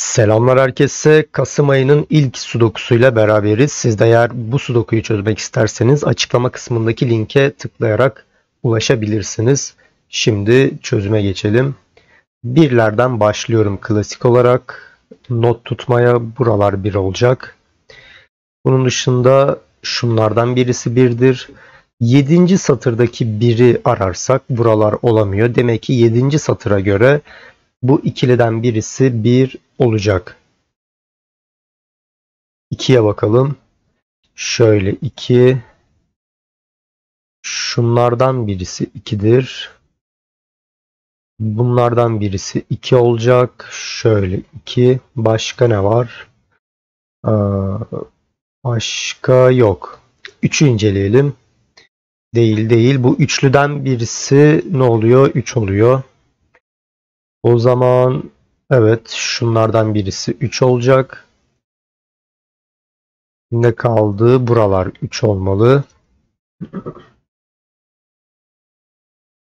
Selamlar herkese. Kasım ayının ilk sudokusuyla beraberiz. Siz de eğer bu sudokuyu çözmek isterseniz açıklama kısmındaki linke tıklayarak ulaşabilirsiniz. Şimdi çözüme geçelim. Birlerden başlıyorum klasik olarak. Not tutmaya buralar bir olacak. Bunun dışında şunlardan birisi birdir. 7. satırdaki biri ararsak buralar olamıyor. Demek ki 7. satıra göre bu ikiliden birisi 1 olacak. 2'ye bakalım. Şöyle 2. Şunlardan birisi 2'dir. Bunlardan birisi 2 olacak. Şöyle 2. Başka ne var? Başka yok. 3'ü inceleyelim. Değil. Bu üçlüden birisi ne oluyor? 3 oluyor. O zaman evet şunlardan birisi 3 olacak. Ne kaldı? Buralar 3 olmalı.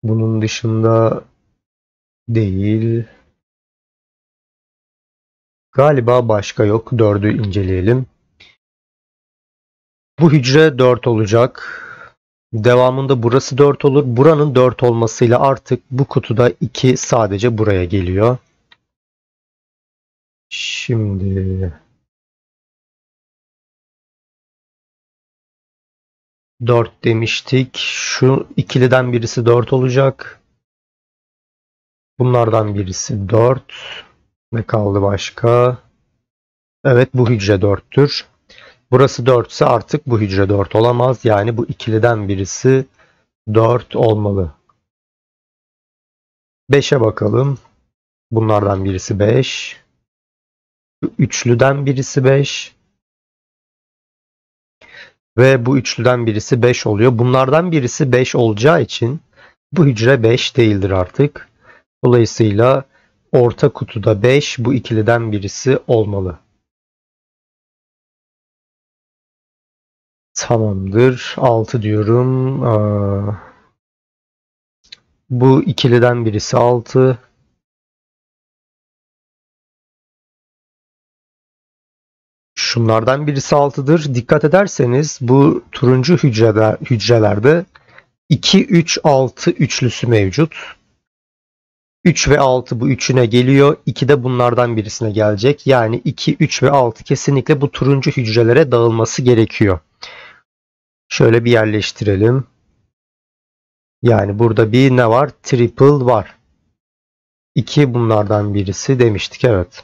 Bunun dışında değil. Galiba başka yok. 4'ü inceleyelim. Bu hücre 4 olacak. Devamında burası 4 olur. Buranın 4 olmasıyla artık bu kutuda 2 sadece buraya geliyor. Şimdi 4 demiştik. Şu ikiliden birisi 4 olacak. Bunlardan birisi 4. Ne kaldı başka? Evet bu hücre 4'tür. Burası 4 ise artık bu hücre 4 olamaz. Yani bu ikiliden birisi 4 olmalı. 5'e bakalım. Bunlardan birisi 5. Üçlüden birisi 5. Ve bu üçlüden birisi 5 oluyor. Bunlardan birisi 5 olacağı için bu hücre 5 değildir artık. Dolayısıyla orta kutuda 5 bu ikiliden birisi olmalı. Tamamdır. 6 diyorum. Bu ikiliden birisi 6. Şunlardan birisi 6'dır. Dikkat ederseniz bu turuncu hücrelerde 2, 3, 6 üçlüsü mevcut. 3 ve 6 bu üçüne geliyor. 2 de bunlardan birisine gelecek. Yani 2, 3 ve 6 kesinlikle bu turuncu hücrelere dağılması gerekiyor. Şöyle bir yerleştirelim. Yani burada bir ne var? Triple var. 2 bunlardan birisi demiştik. Evet.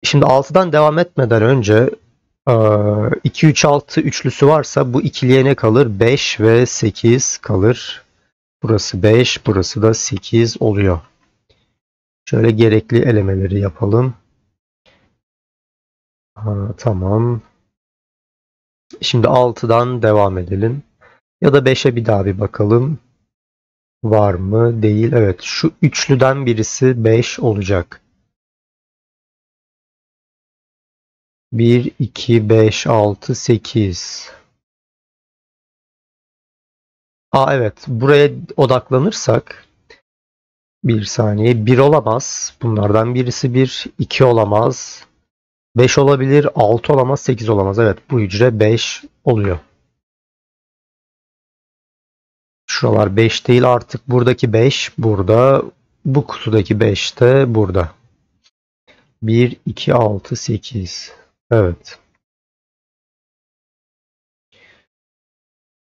Şimdi 6'dan devam etmeden önce 2, 3, 6 üçlüsü varsa bu ikiliye ne kalır? 5 ve 8 kalır. Burası 5, burası da 8 oluyor. Şöyle gerekli elemeleri yapalım. Tamam. Şimdi 6'dan devam edelim. Ya da 5'e bir daha bir bakalım. Var mı? Değil. Evet. Şu üçlüden birisi 5 olacak. 1, 2, 5, 6, 8. Evet. Buraya odaklanırsak bir saniye. 1 olamaz. Bunlardan birisi 1. 2 olamaz. 5 olabilir. 6 olamaz. 8 olamaz. Evet. Bu hücre 5 oluyor. Şuralar 5 değil artık. Buradaki 5 burada. Bu kutudaki 5 de burada. 1, 2, 6, 8. Evet.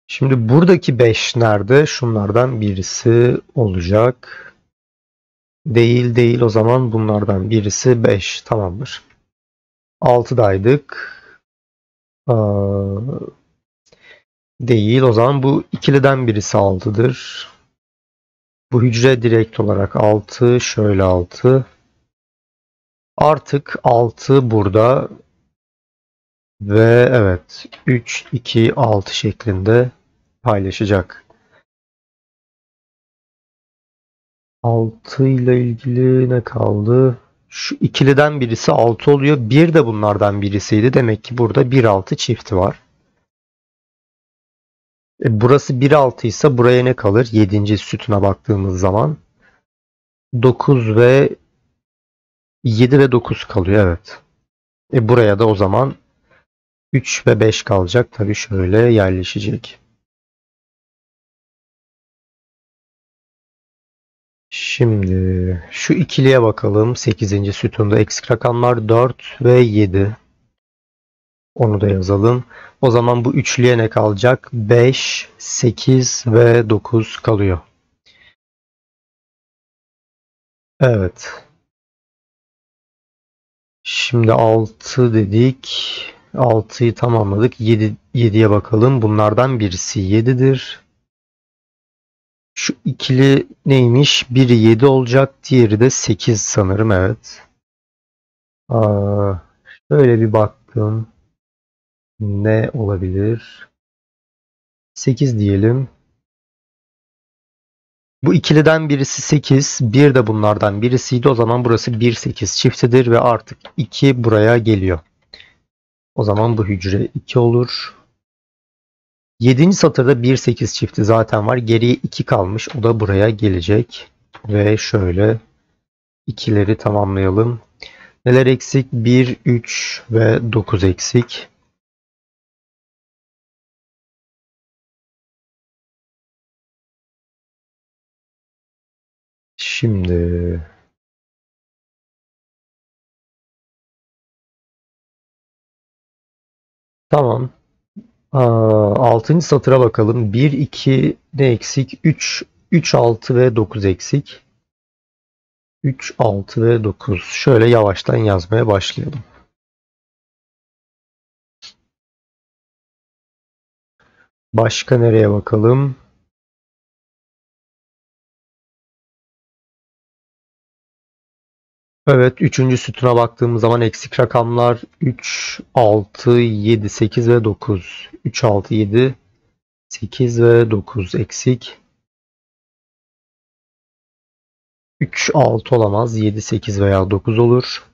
Şimdi buradaki 5 nerede? Şunlardan birisi olacak. Değil. O zaman bunlardan birisi 5. Tamamdır. 6'daydık. Değil. O zaman bu ikiliden birisi 6'dır. Bu hücre direkt olarak 6. Şöyle 6. Artık 6 burada. Ve evet 3, 2, 6 şeklinde paylaşacak. 6 ile ilgili ne kaldı? Şu ikiliden birisi 6 oluyor. Bir de bunlardan birisiydi. Demek ki burada 1-6 çifti var. Burası 1-6 ise buraya ne kalır? 7. sütuna baktığımız zaman 9 ve 7 ve 9 kalıyor, evet. Buraya da o zaman 3 ve 5 kalacak. Tabii şöyle yerleşecek. Şimdi şu ikiliye bakalım. 8. sütunda eksik rakamlar 4 ve 7. Onu da yazalım. O zaman bu üçlüye ne kalacak? 5, 8 ve 9 kalıyor. Evet. Şimdi 6 dedik. 6'yı tamamladık. 7'ye bakalım. Bunlardan birisi 7'dir. Şu ikili neymiş? Biri 7 olacak. Diğeri de 8 sanırım. Evet. Şöyle bir baktım. Ne olabilir? 8 diyelim. Bu ikiliden birisi 8. Bir de bunlardan birisiydi. O zaman burası 1, 8 çiftidir ve artık 2 buraya geliyor. O zaman bu hücre 2 olur. 7. satırda 1, 8 çifti zaten var. Geriye 2 kalmış. O da buraya gelecek. Ve şöyle ikileri tamamlayalım. Neler eksik? 1, 3 ve 9 eksik. Şimdi tamam. 6. satıra bakalım. 1, 2 ne eksik? 3, 3, 6 ve 9 eksik. 3, 6 ve 9. Şöyle yavaştan yazmaya başlayalım. Başka nereye bakalım? Evet, 3. sütuna baktığımız zaman eksik rakamlar 3, 6, 7, 8 ve 9. 3, 6, 7, 8 ve 9 eksik. 3, 6 olamaz. 7, 8 veya 9 olur.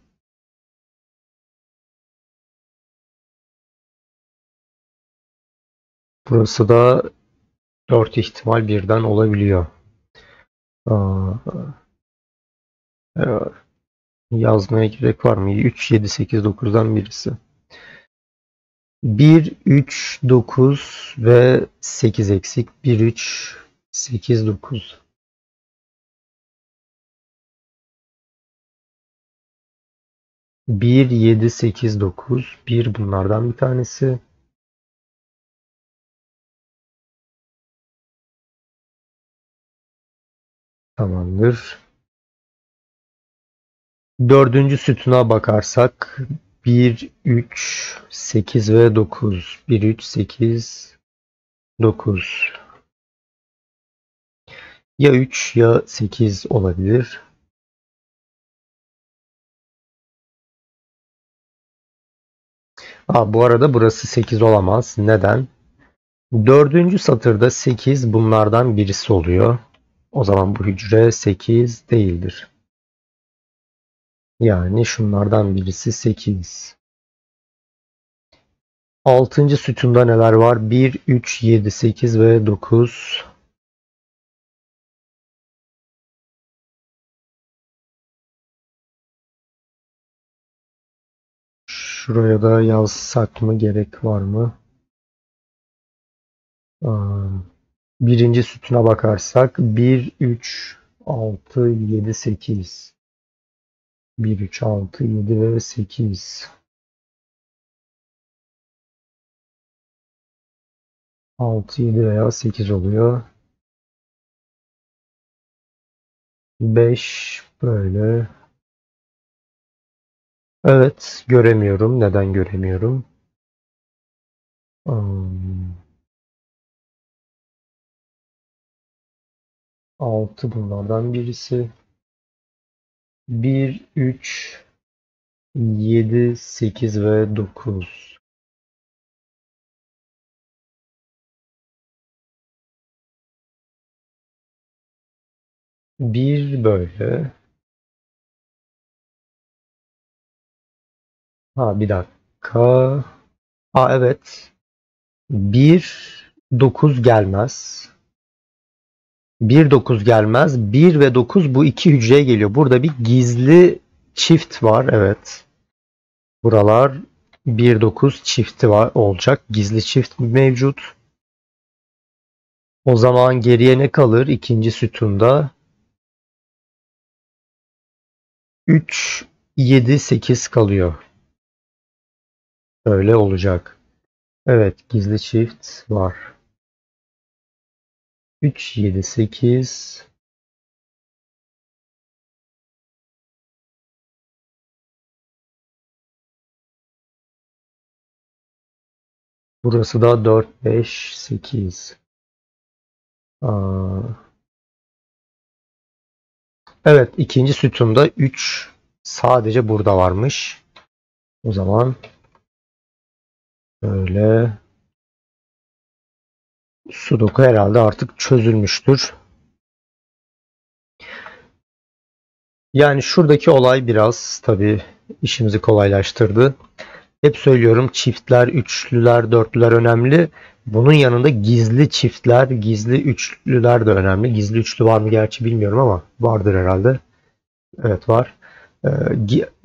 Burası da 4 ihtimal birden olabiliyor. Yazmaya gerek var mı? 3, 7, 8, 9'dan birisi. 1, 3, 9 ve 8 eksik. 1, 3, 8, 9. 1, 7, 8, 9. 1 bunlardan bir tanesi. Tamamdır. 4. sütuna bakarsak 1, 3, 8 ve 9. 1, 3, 8, 9. Ya 3 ya 8 olabilir. Bu arada burası 8 olamaz. Neden? 4. satırda 8 bunlardan birisi oluyor. O zaman bu hücre 8 değildir. Yani şunlardan birisi 8. 6. sütunda neler var? 1, 3, 7, 8 ve 9. Şuraya da yazsak mı? Gerek var mı? 1. sütuna bakarsak 1, 3, 6, 7, 8. 1, 3, 6, 7 ve 8. 6, 7 veya 8 oluyor. 5 böyle. Evet, göremiyorum. Neden göremiyorum? 6 bunlardan birisi. 1, 3, 7, 8 ve 9. 1 böyle. Bir dakika. Evet. 1, 9 gelmez. 1, 9 gelmez. 1 ve 9 bu iki hücreye geliyor. Burada bir gizli çift var. Evet. Buralar 1-9 çifti var olacak. Gizli çift mevcut. O zaman geriye ne kalır? İkinci sütunda 3-7-8 kalıyor. Öyle olacak. Evet, gizli çift var. 3-7-8. Burası da 4-5-8. Evet, ikinci sütunda 3 sadece burada varmış. O zaman böyle Sudoku herhalde artık çözülmüştür. Yani şuradaki olay biraz tabii işimizi kolaylaştırdı. Hep söylüyorum, çiftler, üçlüler, dörtlüler önemli. Bunun yanında gizli çiftler, gizli üçlüler de önemli. Gizli üçlü var mı gerçi bilmiyorum ama vardır herhalde. Evet, var.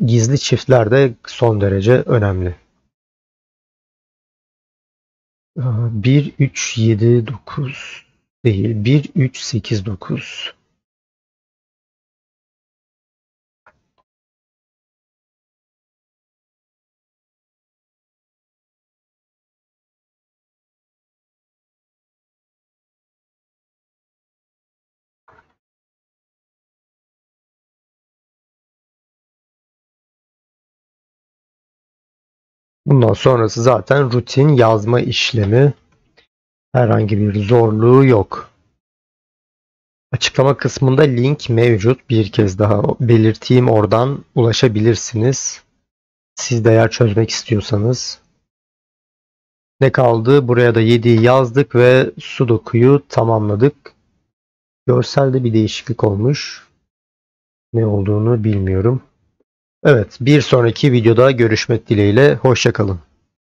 Gizli çiftler de son derece önemli. 1-3-7-9 değil. 1-3-8-9. Bundan sonrası zaten rutin yazma işlemi. Herhangi bir zorluğu yok. Açıklama kısmında link mevcut. Bir kez daha belirteyim, oradan ulaşabilirsiniz. Siz de eğer çözmek istiyorsanız. Ne kaldı? Buraya da 7'yi yazdık ve Sudoku'yu tamamladık. Görselde bir değişiklik olmuş. Ne olduğunu bilmiyorum. Evet, bir sonraki videoda görüşmek dileğiyle. Hoşça kalın.